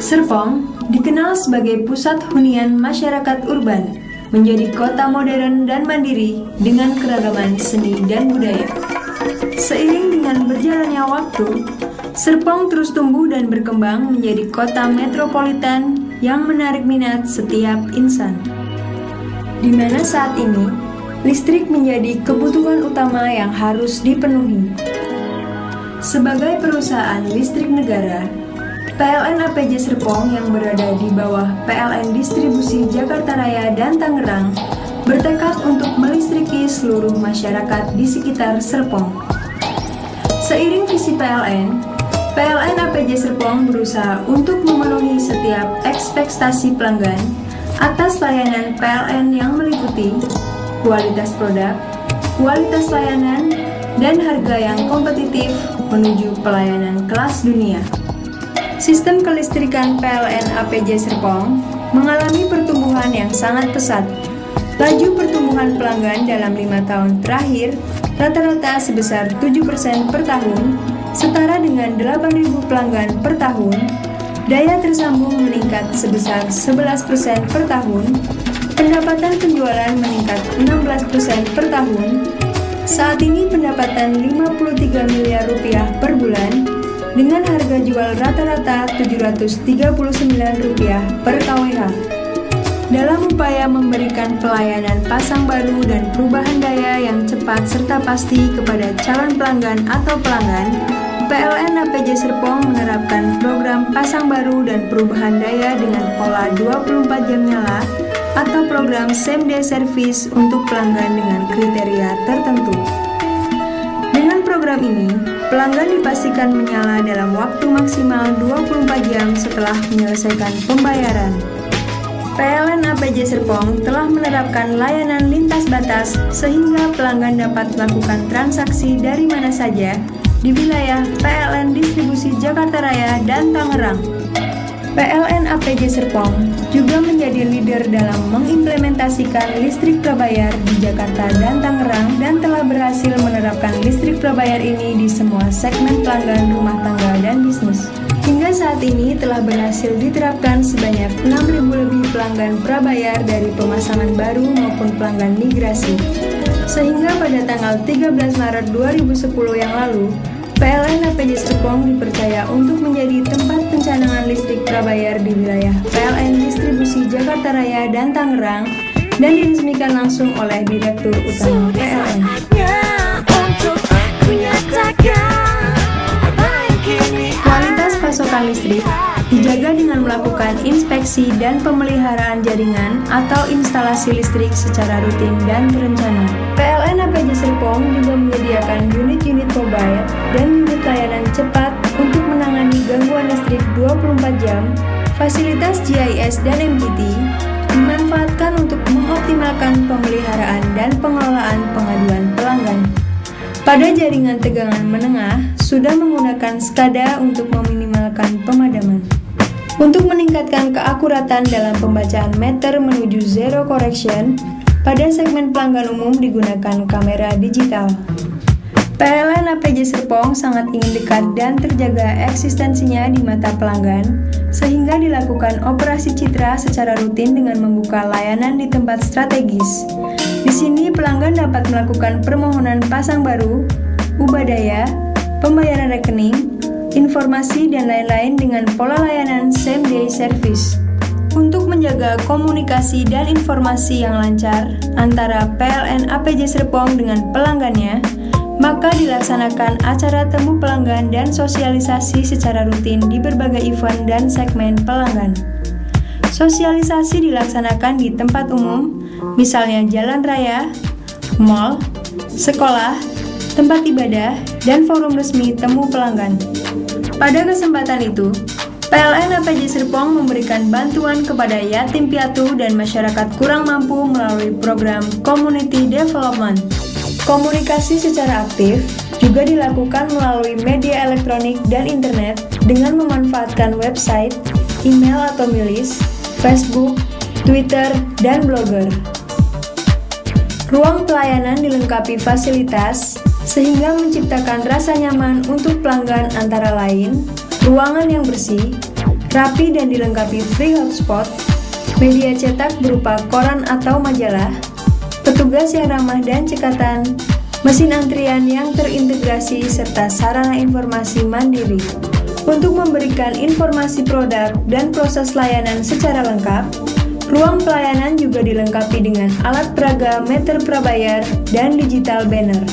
Serpong dikenal sebagai pusat hunian masyarakat urban, menjadi kota modern dan mandiri dengan keragaman seni dan budaya. Seiring dengan berjalannya waktu, Serpong terus tumbuh dan berkembang menjadi kota metropolitan yang menarik minat setiap insan. Di mana saat ini, listrik menjadi kebutuhan utama yang harus dipenuhi. Sebagai perusahaan listrik negara, PLN APJ Serpong yang berada di bawah PLN Distribusi Jakarta Raya dan Tangerang bertekad untuk melistriki seluruh masyarakat di sekitar Serpong. Seiring visi PLN APJ Serpong berusaha untuk memenuhi setiap ekspektasi pelanggan atas layanan PLN yang meliputi kualitas produk, kualitas layanan, dan harga yang kompetitif menuju pelayanan kelas dunia. Sistem kelistrikan PLN APJ Serpong mengalami pertumbuhan yang sangat pesat. Laju pertumbuhan pelanggan dalam 5 tahun terakhir rata-rata sebesar 7% per tahun, setara dengan 8.000 pelanggan per tahun. Daya tersambung meningkat sebesar 11% per tahun, pendapatan penjualan meningkat 16% per tahun. Saat ini pendapatan 53 miliar rupiah per bulan dengan harga jual rata-rata Rp739 per kWh. Dalam upaya memberikan pelayanan pasang baru dan perubahan daya yang cepat serta pasti kepada calon pelanggan atau pelanggan, PLN APJ Serpong menerapkan program pasang baru dan perubahan daya dengan pola 24 jam nyala atau program same day service untuk pelanggan dengan kriteria tertentu. Dengan program ini, pelanggan dipastikan menyala dalam waktu maksimal 24 jam setelah menyelesaikan pembayaran. PLN APJ Serpong telah menerapkan layanan lintas batas sehingga pelanggan dapat melakukan transaksi dari mana saja di wilayah PLN Distribusi Jakarta Raya dan Tangerang. PLN APJ Serpong juga menjadi leader dalam mengimplementasikan listrik prabayar di Jakarta dan Tangerang dan telah berhasil menerapkan listrik prabayar ini di semua segmen pelanggan rumah tangga dan bisnis. Hingga saat ini telah berhasil diterapkan sebanyak 6.000 lebih pelanggan prabayar dari pemasangan baru maupun pelanggan migrasi. Sehingga pada tanggal 13 Maret 2010 yang lalu, PLN APJ Serpong dipercaya untuk menjadi tempat pencanangan listrik prabayar di wilayah PLN Distribusi Jakarta Raya dan Tangerang dan diresmikan langsung oleh Direktur Utama PLN. Kualitas pasokan listrik dijaga dengan melakukan inspeksi dan pemeliharaan jaringan atau instalasi listrik secara rutin dan terencana. PLN APJ Serpong juga menyediakan unit-unit mobile dan unit layanan cepat untuk menangani gangguan listrik 24 jam. Fasilitas GIS dan MGT dimanfaatkan untuk mengoptimalkan pemeliharaan dan pengelolaan pengaduan pelanggan. Pada jaringan tegangan menengah, sudah menggunakan SCADA untuk meminimalkan pemadaman. Untuk meningkatkan keakuratan dalam pembacaan meter menuju zero correction, pada segmen pelanggan umum digunakan kamera digital. PLN APJ Serpong sangat ingin dekat dan terjaga eksistensinya di mata pelanggan, sehingga dilakukan operasi citra secara rutin dengan membuka layanan di tempat strategis. Di sini pelanggan dapat melakukan permohonan pasang baru, ubah daya, pembayaran rekening, informasi dan lain-lain dengan pola layanan same day service. Untuk menjaga komunikasi dan informasi yang lancar antara PLN APJ Serpong dengan pelanggannya, maka dilaksanakan acara temu pelanggan dan sosialisasi secara rutin di berbagai event dan segmen pelanggan. Sosialisasi dilaksanakan di tempat umum, misalnya jalan raya, mal, sekolah, tempat ibadah, dan forum resmi temu pelanggan. Pada kesempatan itu, PLN APJ Serpong memberikan bantuan kepada yatim piatu dan masyarakat kurang mampu melalui program Community Development. Komunikasi secara aktif juga dilakukan melalui media elektronik dan internet dengan memanfaatkan website, email atau milis, Facebook, Twitter, dan blogger. Ruang pelayanan dilengkapi fasilitas sehingga menciptakan rasa nyaman untuk pelanggan antara lain ruangan yang bersih, rapi dan dilengkapi free hotspot, media cetak berupa koran atau majalah, petugas yang ramah dan cekatan, mesin antrian yang terintegrasi, serta sarana informasi mandiri. Untuk memberikan informasi produk dan proses layanan secara lengkap, ruang pelayanan juga dilengkapi dengan alat peraga meter prabayar dan digital banner.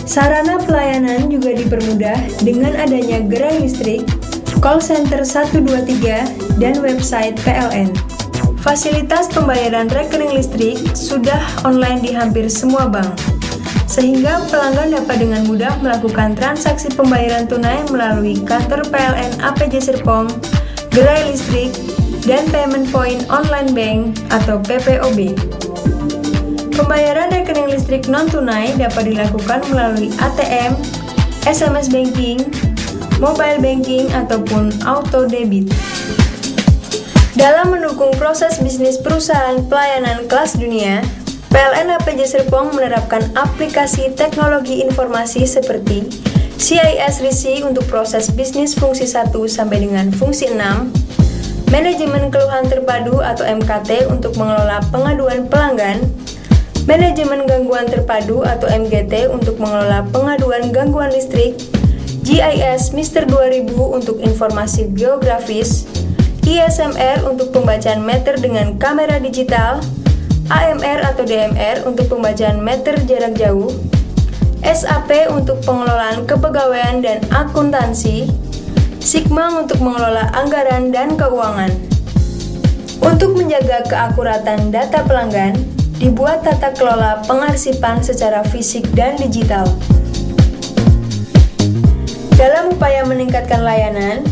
Sarana pelayanan juga dipermudah dengan adanya gerai listrik, call center 123, dan website PLN. Fasilitas pembayaran rekening listrik sudah online di hampir semua bank, sehingga pelanggan dapat dengan mudah melakukan transaksi pembayaran tunai melalui kantor PLN APJ Serpong, gerai listrik, dan payment point online bank atau PPOB. Pembayaran rekening listrik non-tunai dapat dilakukan melalui ATM, SMS banking, mobile banking, ataupun auto debit. Dalam mendukung proses bisnis perusahaan pelayanan kelas dunia, PLN APJ Serpong menerapkan aplikasi teknologi informasi seperti CIS Risi untuk proses bisnis fungsi 1 sampai dengan fungsi 6, manajemen keluhan terpadu atau MKT untuk mengelola pengaduan pelanggan, manajemen gangguan terpadu atau MGT untuk mengelola pengaduan gangguan listrik, GIS Mister 2000 untuk informasi geografis, ISMR untuk pembacaan meter dengan kamera digital, AMR atau DMR untuk pembacaan meter jarak jauh, SAP untuk pengelolaan kepegawaian dan akuntansi, Sigma untuk mengelola anggaran dan keuangan. Untuk menjaga keakuratan data pelanggan, dibuat tata kelola pengarsipan secara fisik dan digital. Dalam upaya meningkatkan layanan,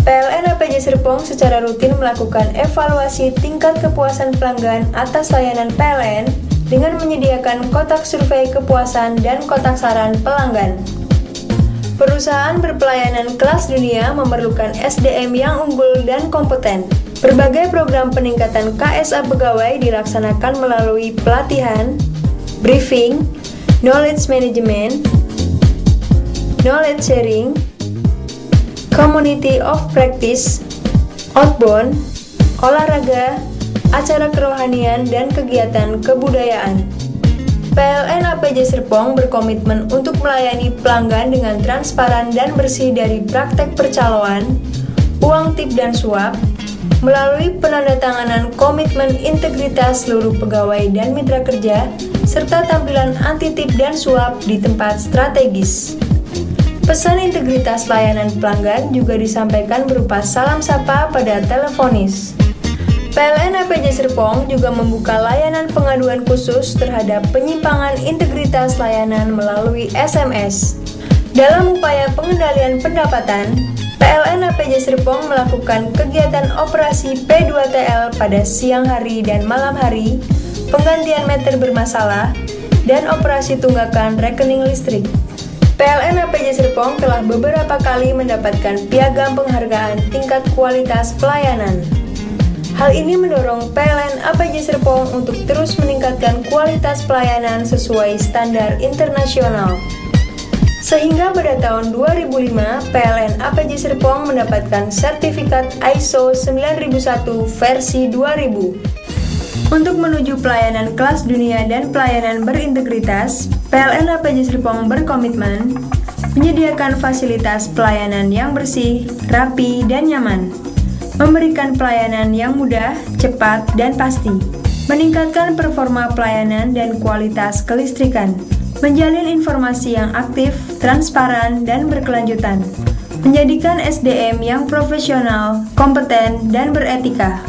PLN APJ Serpong secara rutin melakukan evaluasi tingkat kepuasan pelanggan atas layanan PLN dengan menyediakan kotak survei kepuasan dan kotak saran pelanggan. Perusahaan berpelayanan kelas dunia memerlukan SDM yang unggul dan kompeten. Berbagai program peningkatan KSA pegawai dilaksanakan melalui pelatihan, briefing, knowledge management, knowledge sharing, community of practice, outbound, olahraga, acara kerohanian, dan kegiatan kebudayaan. PLN APJ Serpong berkomitmen untuk melayani pelanggan dengan transparan dan bersih dari praktek percaloan, uang tip dan suap, melalui penandatanganan komitmen integritas seluruh pegawai dan mitra kerja, serta tampilan anti tip dan suap di tempat strategis. Pesan integritas layanan pelanggan juga disampaikan berupa salam sapa pada teleponis. PLN APJ Serpong juga membuka layanan pengaduan khusus terhadap penyimpangan integritas layanan melalui SMS. Dalam upaya pengendalian pendapatan, PLN APJ Serpong melakukan kegiatan operasi P2TL pada siang hari dan malam hari, penggantian meter bermasalah, dan operasi tunggakan rekening listrik. PLN APJ Serpong telah beberapa kali mendapatkan piagam penghargaan tingkat kualitas pelayanan. Hal ini mendorong PLN APJ Serpong untuk terus meningkatkan kualitas pelayanan sesuai standar internasional. Sehingga pada tahun 2005, PLN APJ Serpong mendapatkan sertifikat ISO 9001 versi 2000. Untuk menuju pelayanan kelas dunia dan pelayanan berintegritas, PLN APJ Serpong berkomitmen menyediakan fasilitas pelayanan yang bersih, rapi, dan nyaman, memberikan pelayanan yang mudah, cepat, dan pasti, meningkatkan performa pelayanan dan kualitas kelistrikan, menjalin informasi yang aktif, transparan, dan berkelanjutan, menjadikan SDM yang profesional, kompeten, dan beretika.